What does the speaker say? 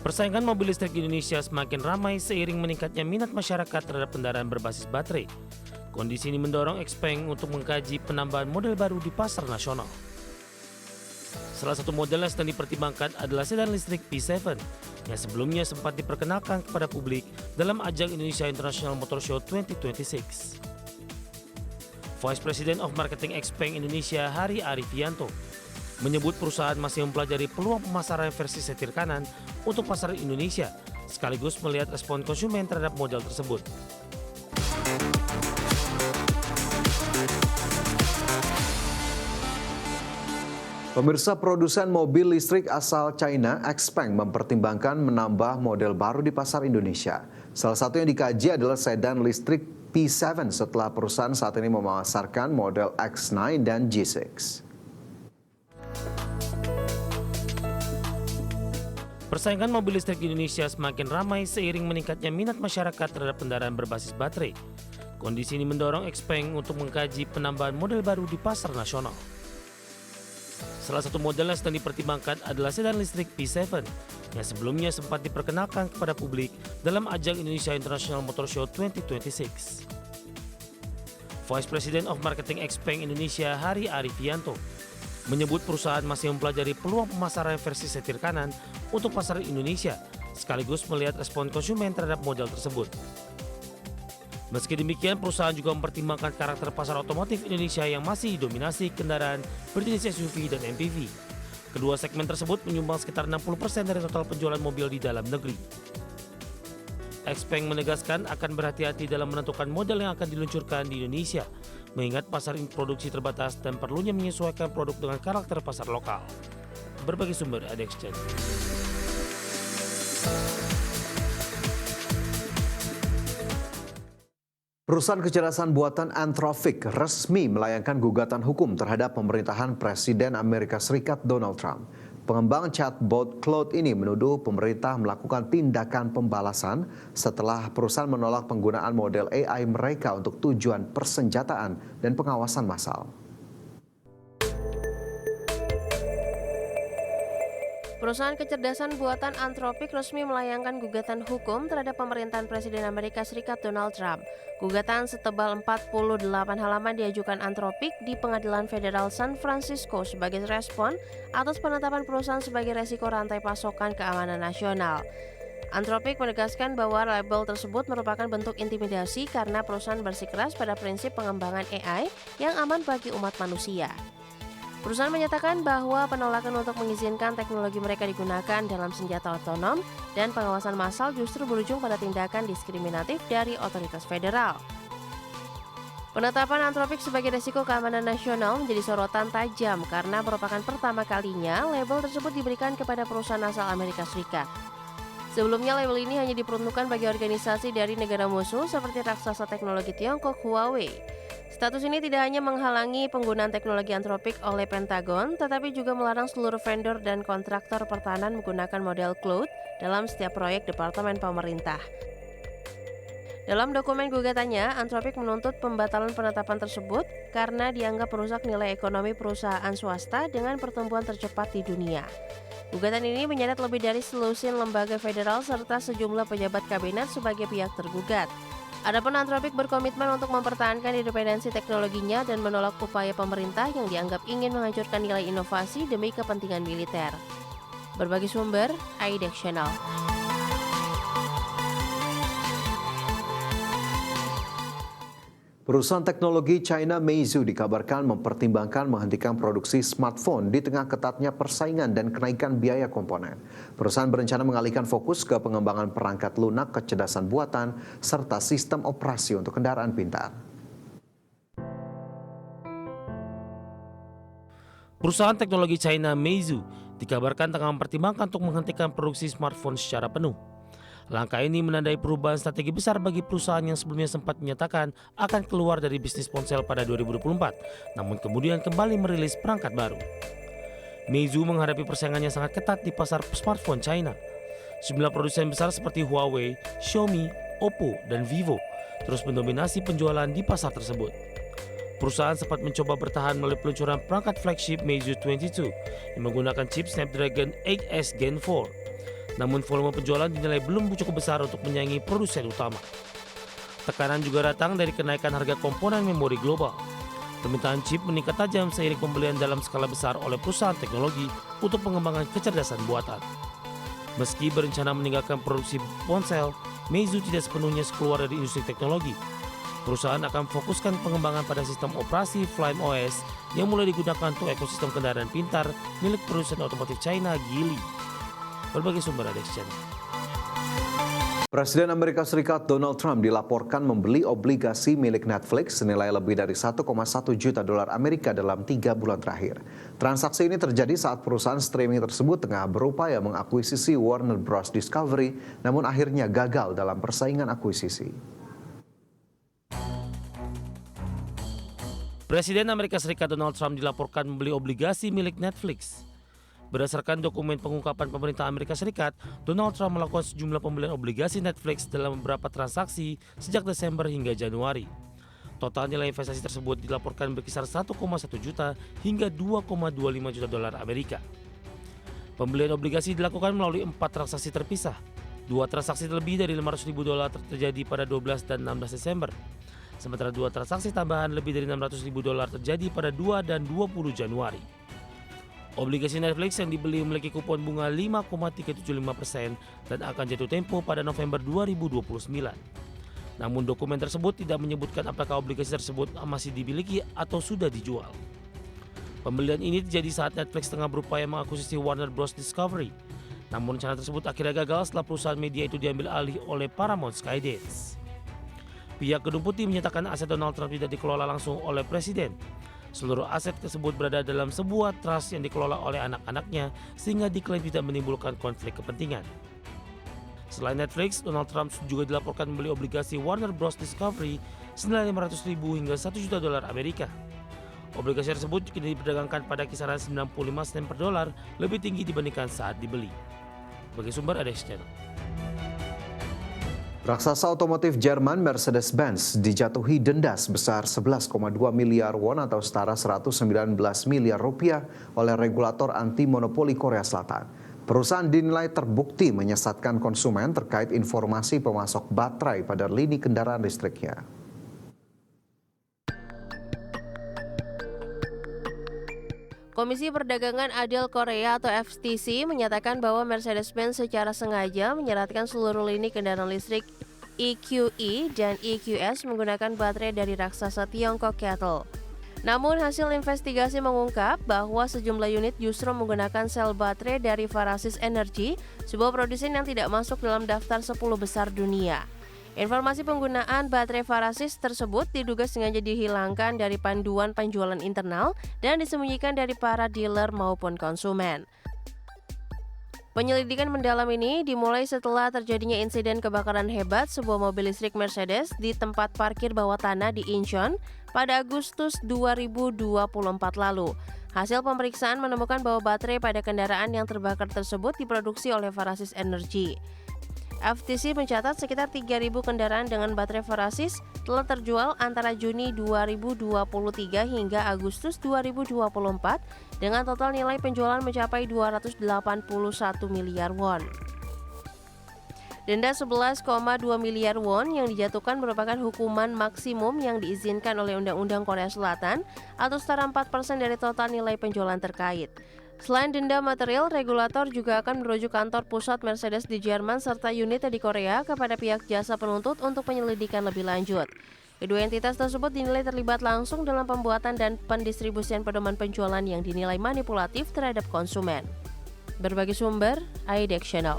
Persaingan mobil listrik di Indonesia semakin ramai seiring meningkatnya minat masyarakat terhadap kendaraan berbasis baterai. Kondisi ini mendorong Xpeng untuk mengkaji penambahan model baru di pasar nasional. Salah satu model yang sedang dipertimbangkan adalah sedan listrik P7 yang sebelumnya sempat diperkenalkan kepada publik dalam ajang Indonesia International Motor Show 2026. Vice President of Marketing Xpeng Indonesia Hari Arifianto menyebut perusahaan masih mempelajari peluang pemasaran versi setir kanan untuk pasar Indonesia, sekaligus melihat respon konsumen terhadap model tersebut. Pemirsa, produsen mobil listrik asal China, Xpeng, mempertimbangkan menambah model baru di pasar Indonesia. Salah satu yang dikaji adalah sedan listrik P7 setelah perusahaan saat ini memasarkan model X9 dan G6. Persaingan mobil listrik di Indonesia semakin ramai seiring meningkatnya minat masyarakat terhadap kendaraan berbasis baterai. Kondisi ini mendorong Xpeng untuk mengkaji penambahan model baru di pasar nasional. Salah satu model yang sedang dipertimbangkan adalah sedan listrik P7 yang sebelumnya sempat diperkenalkan kepada publik dalam ajang Indonesia International Motor Show 2026. Vice President of Marketing Xpeng Indonesia Hari Arifianto menyebut perusahaan masih mempelajari peluang pemasaran versi setir kanan untuk pasar Indonesia, sekaligus melihat respon konsumen terhadap model tersebut. Meski demikian, perusahaan juga mempertimbangkan karakter pasar otomotif Indonesia yang masih didominasi kendaraan berjenis SUV dan MPV. Kedua segmen tersebut menyumbang sekitar 60% dari total penjualan mobil di dalam negeri. Xpeng menegaskan akan berhati-hati dalam menentukan model yang akan diluncurkan di Indonesia, mengingat pasar produksi terbatas dan perlunya menyesuaikan produk dengan karakter pasar lokal. Berbagai sumber ada Exchange. Perusahaan kecerdasan buatan Anthropic resmi melayangkan gugatan hukum terhadap pemerintahan Presiden Amerika Serikat Donald Trump. Pengembang chatbot Claude ini menuduh pemerintah melakukan tindakan pembalasan setelah perusahaan menolak penggunaan model AI mereka untuk tujuan persenjataan dan pengawasan massal. Perusahaan kecerdasan buatan Anthropic resmi melayangkan gugatan hukum terhadap pemerintahan Presiden Amerika Serikat Donald Trump. Gugatan setebal 48 halaman diajukan Anthropic di Pengadilan Federal San Francisco sebagai respon atas penetapan perusahaan sebagai resiko rantai pasokan keamanan nasional. Anthropic menegaskan bahwa label tersebut merupakan bentuk intimidasi karena perusahaan bersikeras pada prinsip pengembangan AI yang aman bagi umat manusia. Perusahaan menyatakan bahwa penolakan untuk mengizinkan teknologi mereka digunakan dalam senjata otonom dan pengawasan massal justru berujung pada tindakan diskriminatif dari otoritas federal. Penetapan Anthropic sebagai resiko keamanan nasional menjadi sorotan tajam karena merupakan pertama kalinya label tersebut diberikan kepada perusahaan asal Amerika Serikat. Sebelumnya label ini hanya diperuntukkan bagi organisasi dari negara musuh seperti raksasa teknologi Tiongkok Huawei. Status ini tidak hanya menghalangi penggunaan teknologi Anthropic oleh Pentagon, tetapi juga melarang seluruh vendor dan kontraktor pertahanan menggunakan model Claude dalam setiap proyek departemen pemerintah. Dalam dokumen gugatannya, Anthropic menuntut pembatalan penetapan tersebut karena dianggap merusak nilai ekonomi perusahaan swasta dengan pertumbuhan tercepat di dunia. Gugatan ini menyeret lebih dari selusin lembaga federal serta sejumlah pejabat kabinet sebagai pihak tergugat. Adapun Anthropic berkomitmen untuk mempertahankan independensi teknologinya dan menolak upaya pemerintah yang dianggap ingin menghancurkan nilai inovasi demi kepentingan militer. Berbagi sumber, IDEX Channel. Perusahaan teknologi China Meizu dikabarkan mempertimbangkan menghentikan produksi smartphone di tengah ketatnya persaingan dan kenaikan biaya komponen. Perusahaan berencana mengalihkan fokus ke pengembangan perangkat lunak kecerdasan buatan serta sistem operasi untuk kendaraan pintar. Perusahaan teknologi China Meizu dikabarkan tengah mempertimbangkan untuk menghentikan produksi smartphone secara penuh. Langkah ini menandai perubahan strategi besar bagi perusahaan yang sebelumnya sempat menyatakan akan keluar dari bisnis ponsel pada 2024, namun kemudian kembali merilis perangkat baru. Meizu menghadapi persaingan yang sangat ketat di pasar smartphone China. Sejumlah produsen besar seperti Huawei, Xiaomi, Oppo, dan Vivo terus mendominasi penjualan di pasar tersebut. Perusahaan sempat mencoba bertahan melalui peluncuran perangkat flagship Meizu 22 yang menggunakan chip Snapdragon 8S Gen 4. Namun volume penjualan dinilai belum cukup besar untuk menyaingi produsen utama. Tekanan juga datang dari kenaikan harga komponen memori global. Permintaan chip meningkat tajam seiring pembelian dalam skala besar oleh perusahaan teknologi untuk pengembangan kecerdasan buatan. Meski berencana meninggalkan produksi ponsel, Meizu tidak sepenuhnya keluar dari industri teknologi. Perusahaan akan fokuskan pengembangan pada sistem operasi Flame OS yang mulai digunakan untuk ekosistem kendaraan pintar milik produsen otomotif China Geely. Berbagai sumber ada Channel. Presiden Amerika Serikat Donald Trump dilaporkan membeli obligasi milik Netflix senilai lebih dari 1,1 juta dolar Amerika dalam 3 bulan terakhir. Transaksi ini terjadi saat perusahaan streaming tersebut tengah berupaya mengakuisisi Warner Bros. Discovery, namun akhirnya gagal dalam persaingan akuisisi. Presiden Amerika Serikat Donald Trump dilaporkan membeli obligasi milik Netflix. Berdasarkan dokumen pengungkapan pemerintah Amerika Serikat, Donald Trump melakukan sejumlah pembelian obligasi Netflix dalam beberapa transaksi sejak Desember hingga Januari. Total nilai investasi tersebut dilaporkan berkisar 1,1 juta hingga 2,25 juta dolar Amerika. Pembelian obligasi dilakukan melalui 4 transaksi terpisah. 2 transaksi lebih dari 500 ribu dolar terjadi pada 12 dan 16 Desember. Sementara 2 transaksi tambahan lebih dari 600 ribu dolar terjadi pada 2 dan 20 Januari. Obligasi Netflix yang dibeli memiliki kupon bunga 5,375% dan akan jatuh tempo pada November 2029. Namun dokumen tersebut tidak menyebutkan apakah obligasi tersebut masih dimiliki atau sudah dijual. Pembelian ini terjadi saat Netflix tengah berupaya mengakuisisi Warner Bros. Discovery. Namun rencana tersebut akhirnya gagal setelah perusahaan media itu diambil alih oleh Paramount Skydance. Pihak Gedung Putih menyatakan aset Donald Trump tidak dikelola langsung oleh Presiden. Seluruh aset tersebut berada dalam sebuah trust yang dikelola oleh anak-anaknya sehingga diklaim tidak menimbulkan konflik kepentingan. Selain Netflix, Donald Trump juga dilaporkan membeli obligasi Warner Bros. Discovery senilai 500 ribu hingga 1 juta dolar Amerika. Obligasi tersebut juga diperdagangkan pada kisaran 95 sen per dolar, lebih tinggi dibandingkan saat dibeli. Bagi sumber ada Channel. Raksasa otomotif Jerman Mercedes-Benz dijatuhi denda sebesar 11,2 miliar won atau setara 119 miliar rupiah oleh regulator anti-monopoli Korea Selatan. Perusahaan dinilai terbukti menyesatkan konsumen terkait informasi pemasok baterai pada lini kendaraan listriknya. Komisi Perdagangan Adil Korea atau FTC menyatakan bahwa Mercedes-Benz secara sengaja menyeratkan seluruh lini kendaraan listrik EQE dan EQS menggunakan baterai dari raksasa Tiongkok CATL. Namun hasil investigasi mengungkap bahwa sejumlah unit justru menggunakan sel baterai dari Farasis Energy, sebuah produsen yang tidak masuk dalam daftar 10 besar dunia. Informasi penggunaan baterai Farasis tersebut diduga sengaja dihilangkan dari panduan penjualan internal dan disembunyikan dari para dealer maupun konsumen. Penyelidikan mendalam ini dimulai setelah terjadinya insiden kebakaran hebat sebuah mobil listrik Mercedes di tempat parkir bawah tanah di Incheon pada Agustus 2024 lalu. Hasil pemeriksaan menemukan bahwa baterai pada kendaraan yang terbakar tersebut diproduksi oleh Farasis Energy. FTC mencatat sekitar 3.000 kendaraan dengan baterai Farasis telah terjual antara Juni 2023 hingga Agustus 2024 dengan total nilai penjualan mencapai 281 miliar won. Denda 11,2 miliar won yang dijatuhkan merupakan hukuman maksimum yang diizinkan oleh Undang-Undang Korea Selatan atau setara 4% dari total nilai penjualan terkait. Selain denda material, regulator juga akan merujuk kantor pusat Mercedes di Jerman serta unit di Korea kepada pihak jasa penuntut untuk penyelidikan lebih lanjut. Kedua entitas tersebut dinilai terlibat langsung dalam pembuatan dan pendistribusian pedoman penjualan yang dinilai manipulatif terhadap konsumen. Berbagi sumber, IDEX Channel.